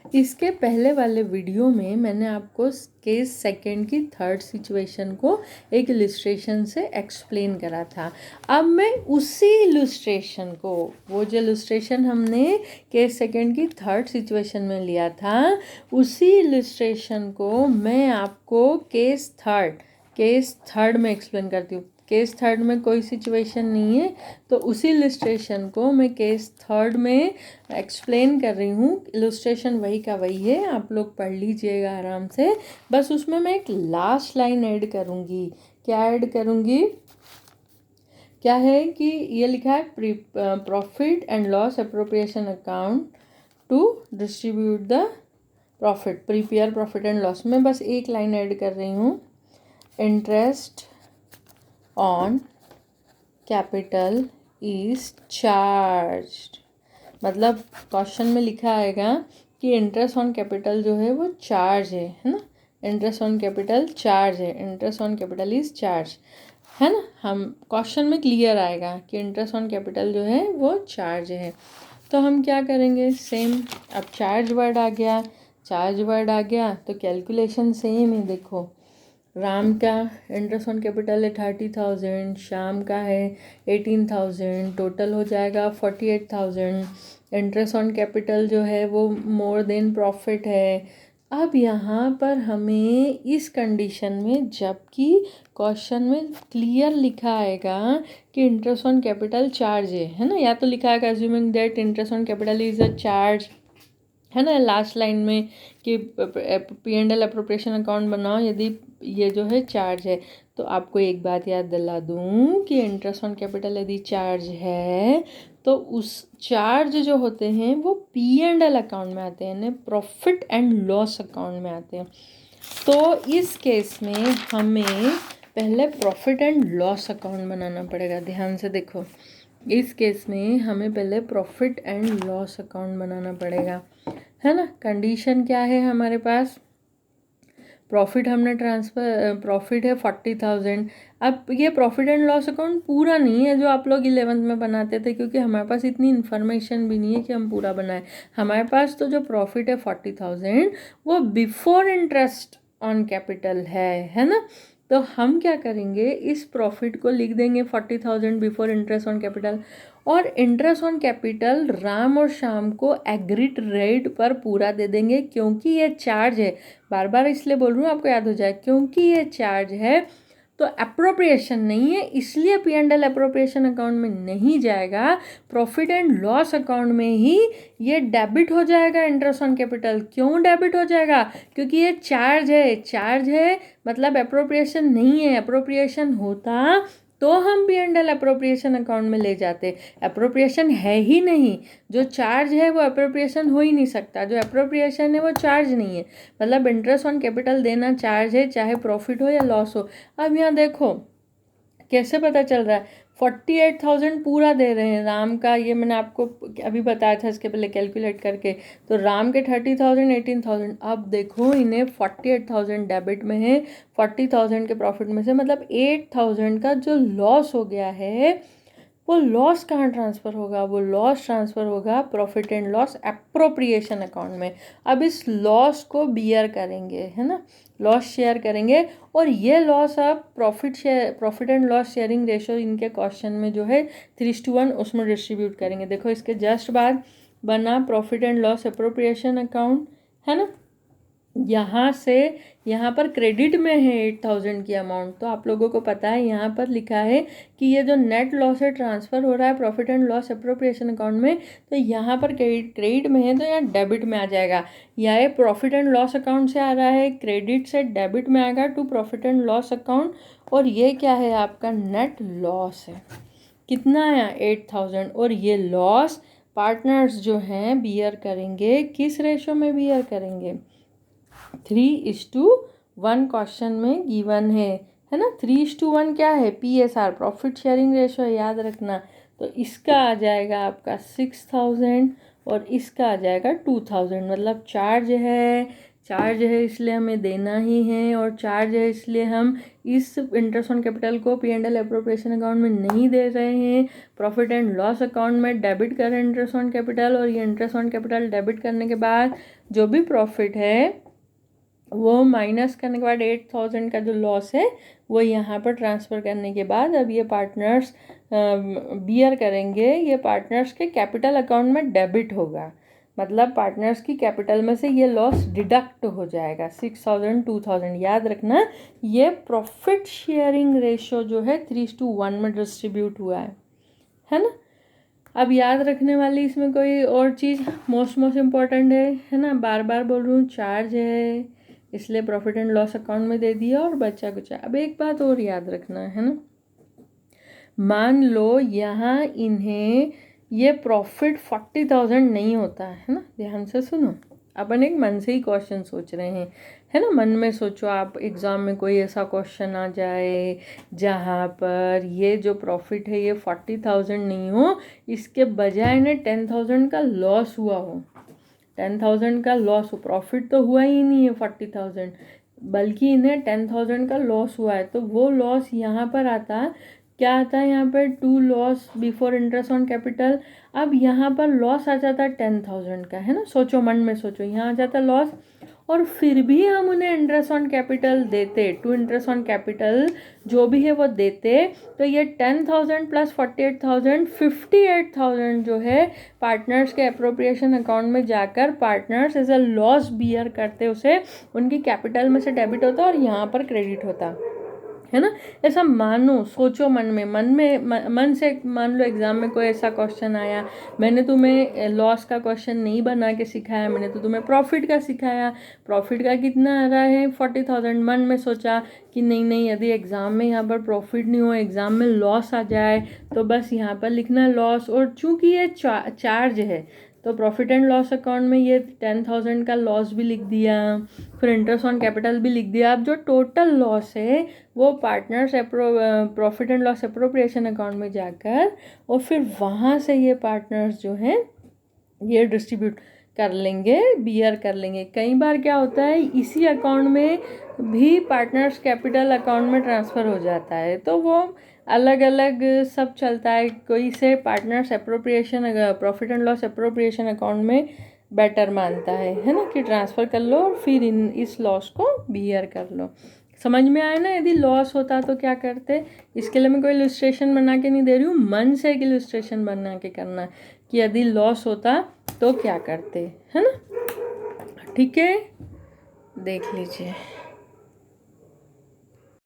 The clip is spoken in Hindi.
इसके पहले वाले वीडियो में मैंने आपको केस सेकंड की थर्ड सिचुएशन को एक इलस्ट्रेशन से एक्सप्लेन करा था। अब मैं उसी इलस्ट्रेशन को, वो जो इलस्ट्रेशन हमने केस सेकंड की थर्ड सिचुएशन में लिया था, उसी इलस्ट्रेशन को मैं आपको केस थर्ड में एक्सप्लेन करती हूँ। केस थर्ड में कोई सिचुएशन नहीं है, तो उसी इलस्ट्रेशन को मैं केस थर्ड में एक्सप्लेन कर रही हूँ। इलस्ट्रेशन वही का वही है, आप लोग पढ़ लीजिएगा आराम से। बस उसमें मैं एक लास्ट लाइन ऐड करूँगी। क्या ऐड करूँगी? क्या है कि ये लिखा है profit and loss appropriation account to distribute the profit, prepare profit and loss. मैं बस एक लाइन ऐड कर रही हूँ, interest on capital is charged. मतलब क्वेश्चन में लिखा आएगा कि इंटरेस्ट ऑन कैपिटल जो है वो चार्ज है ना। इंटरेस्ट ऑन कैपिटल चार्ज है, interest on capital is charge, है ना। हम क्वेश्चन में क्लियर आएगा कि इंटरेस्ट ऑन कैपिटल जो है वो चार्ज है। तो हम क्या करेंगे, सेम, अब चार्ज वर्ड आ गया तो कैलकुलेशन सेम ही। देखो, राम का इंटरेस्ट ऑन कैपिटल है 30,000, श्याम का है 18,000, टोटल हो जाएगा 48,000। इंटरेस्ट ऑन कैपिटल जो है वो मोर देन प्रॉफिट है। अब यहाँ पर हमें इस कंडीशन में, जबकि क्वेश्चन में क्लियर लिखा आएगा कि इंटरेस्ट ऑन कैपिटल चार्ज है ना, या तो लिखा आएगा assuming that interest on capital is a charge, है ना, लास्ट लाइन में कि P&L अप्रोप्रिएशन अकाउंट बनाओ यदि ये जो है चार्ज है। तो आपको एक बात याद दिला दूं कि इंटरेस्ट ऑन कैपिटल यदि चार्ज है तो उस चार्ज जो होते हैं वो P&L अकाउंट में आते हैं, प्रॉफिट एंड लॉस अकाउंट में आते हैं। तो इस केस में हमें पहले प्रॉफिट एंड लॉस अकाउंट बनाना पड़ेगा। ध्यान से देखो, इस केस में हमें पहले प्रॉफिट एंड लॉस अकाउंट बनाना पड़ेगा, है ना। कंडीशन क्या है हमारे पास? प्रॉफिट हमने प्रॉफिट है 40,000। अब ये प्रॉफिट एंड लॉस अकाउंट पूरा नहीं है जो आप लोग 11th में बनाते थे, क्योंकि हमारे पास इतनी इन्फॉर्मेशन भी नहीं है कि हम पूरा बनाएं। हमारे पास तो जो प्रॉफिट है 40,000 वो बिफोर इंटरेस्ट ऑन कैपिटल है ना। तो हम क्या करेंगे, इस प्रॉफिट को लिख देंगे 40,000 बिफोर इंटरेस्ट ऑन कैपिटल, और इंटरेस्ट ऑन कैपिटल राम और श्याम को एग्रीड रेट पर पूरा दे देंगे, क्योंकि ये चार्ज है। बार बार इसलिए बोल रही हूँ, आपको याद हो जाए, क्योंकि ये चार्ज है तो अप्रोप्रिएशन नहीं है, इसलिए P&L अप्रोप्रिएशन अकाउंट में नहीं जाएगा, प्रॉफिट एंड लॉस अकाउंट में ही ये डेबिट हो जाएगा। इंटरेस्ट ऑन कैपिटल क्यों डेबिट हो जाएगा? क्योंकि ये चार्ज है मतलब अप्रोप्रिएशन नहीं है। अप्रोप्रिएशन होता तो हम P&L अप्रोप्रिएशन अकाउंट में ले जाते, अप्रोप्रिएशन है ही नहीं। जो चार्ज है वो अप्रोप्रिएशन हो ही नहीं सकता, जो अप्रोप्रिएशन है वो चार्ज नहीं है। मतलब इंटरेस्ट ऑन कैपिटल देना चार्ज है, चाहे प्रॉफिट हो या लॉस हो। अब यहाँ देखो कैसे पता चल रहा है, 48,000 पूरा दे रहे हैं राम का, ये मैंने आपको अभी बताया था इसके पहले कैलकुलेट करके। तो राम के 30,000 18,000। अब देखो इन्हें 48,000 डेबिट में है, 40,000 के प्रॉफिट में से, मतलब 8,000 का जो लॉस हो गया है, वो लॉस कहाँ ट्रांसफ़र होगा? वो लॉस ट्रांसफ़र होगा profit and loss appropriation account में। अब इस लॉस को बियर करेंगे, है ना, लॉस शेयर करेंगे, और ये लॉस आप profit and loss sharing ratio इनके क्वेश्चन में जो है 3:1 उसमें डिस्ट्रीब्यूट करेंगे। देखो इसके जस्ट बाद बना profit and loss appropriation account, है ना। यहाँ से यहाँ पर क्रेडिट में है 8,000 की अमाउंट, तो आप लोगों को पता है यहाँ पर लिखा है कि ये जो नेट लॉस है ट्रांसफ़र हो रहा है profit and loss appropriation account में, तो यहाँ पर क्रेडिट में है तो यहाँ डेबिट में आ जाएगा। यह प्रॉफिट एंड लॉस अकाउंट से आ रहा है, क्रेडिट से डेबिट में आएगा to profit and loss account, और ये क्या है आपका नेट लॉस है। कितना आया? 8,000। और ये लॉस पार्टनर्स जो हैं बियर करेंगे, किस रेशो में बियर करेंगे? 3:1 क्वेश्चन में गिवन है ना। 3:1 क्या है? PSR, प्रॉफिट शेयरिंग रेशो है, याद रखना। तो इसका आ जाएगा आपका 6,000 और इसका आ जाएगा 2,000। मतलब चार्ज है, चार्ज है इसलिए हमें देना ही है, और चार्ज है इसलिए हम इस इंटरेस्ट ऑन कैपिटल को P&L एप्रोप्रिएशन अकाउंट में नहीं दे रहे हैं, प्रॉफिट एंड लॉस अकाउंट में डेबिट कर रहे हैं इंटरेस्ट ऑन कैपिटल, और ये इंटरेस्ट ऑन कैपिटल डेबिट करने के बाद जो भी प्रॉफिट है वो माइनस करने के बाद 8,000 का जो लॉस है वो यहाँ पर ट्रांसफ़र करने के बाद अब ये पार्टनर्स बियर करेंगे, ये पार्टनर्स के कैपिटल अकाउंट में डेबिट होगा, मतलब पार्टनर्स की कैपिटल में से ये लॉस डिडक्ट हो जाएगा 6,000 2,000। याद रखना ये प्रॉफिट शेयरिंग रेशो जो है 3:1 में डिस्ट्रीब्यूट हुआ है ना। अब याद रखने वाली इसमें कोई और चीज़ मोस्ट इम्पॉर्टेंट है ना, बार बार बोल रही हूँ, चार्ज है इसलिए प्रॉफिट एंड लॉस अकाउंट में दे दिया और बचा कुछ। अब एक बात और याद रखना है ना, मान लो यहाँ इन्हें ये प्रॉफिट 40,000 नहीं होता है ना, ध्यान से सुनो, अपन एक मन से ही क्वेश्चन सोच रहे हैं है ना, मन में सोचो आप एग्ज़ाम में कोई ऐसा क्वेश्चन आ जाए जहाँ पर ये जो प्रॉफिट है ये 40,000 नहीं हो, इसके बजाय इन्हें 10,000 का लॉस हुआ हो, 10,000 का लॉस हो, प्रॉफिट तो हुआ ही नहीं है 40,000 बल्कि इन्हें 10,000 का लॉस हुआ है, तो वो लॉस यहाँ पर आता, क्या आता है यहाँ पर, to loss before interest on capital. अब यहाँ पर लॉस आ जाता है 10,000 का है ना, सोचो मन में सोचो, यहाँ आ जाता लॉस, और फिर भी हम उन्हें इंटरेस्ट ऑन कैपिटल देते, टू इंटरेस्ट ऑन कैपिटल जो भी है वो देते, तो ये 10,000 प्लस 48,000 58,000 जो है पार्टनर्स के अप्रोप्रिएशन अकाउंट में जाकर partners as a loss bear करते, उसे उनकी कैपिटल में से डेबिट होता और यहाँ पर क्रेडिट होता है ना। ऐसा मानो, सोचो मन से मान लो एग्ज़ाम में कोई ऐसा क्वेश्चन आया, मैंने तुम्हें लॉस का क्वेश्चन नहीं बना के सिखाया, मैंने तो तुम्हें प्रॉफिट का सिखाया, प्रॉफिट का कितना आ रहा है 40,000, मन में सोचा कि नहीं यदि एग्ज़ाम में यहाँ पर प्रॉफिट नहीं हो, एग्ज़ाम में लॉस आ जाए तो बस यहाँ पर लिखना लॉस, और चूँकि ये चार्ज है तो प्रॉफिट एंड लॉस अकाउंट में ये 10,000 का लॉस भी लिख दिया, फिर इंटरेस्ट ऑन कैपिटल भी लिख दिया। अब जो टोटल लॉस है वो partners profit and loss appropriation account में जाकर और फिर वहाँ से ये पार्टनर्स जो हैं ये डिस्ट्रीब्यूट कर लेंगे, बियर कर लेंगे। कई बार क्या होता है इसी अकाउंट में भी पार्टनर्स कैपिटल अकाउंट में ट्रांसफ़र हो जाता है, तो वो अलग अलग सब चलता है, कोई से partners appropriation profit and loss appropriation account में बेटर मानता है ना, कि ट्रांसफ़र कर लो और फिर इस लॉस को बियर कर लो। समझ में आया ना, यदि लॉस होता तो क्या करते, इसके लिए मैं कोई इलस्ट्रेशन बना के नहीं दे रही हूँ, मन से एक इलस्ट्रेशन बना के करना कि यदि लॉस होता तो क्या करते, है ना। ठीक है, देख लीजिए।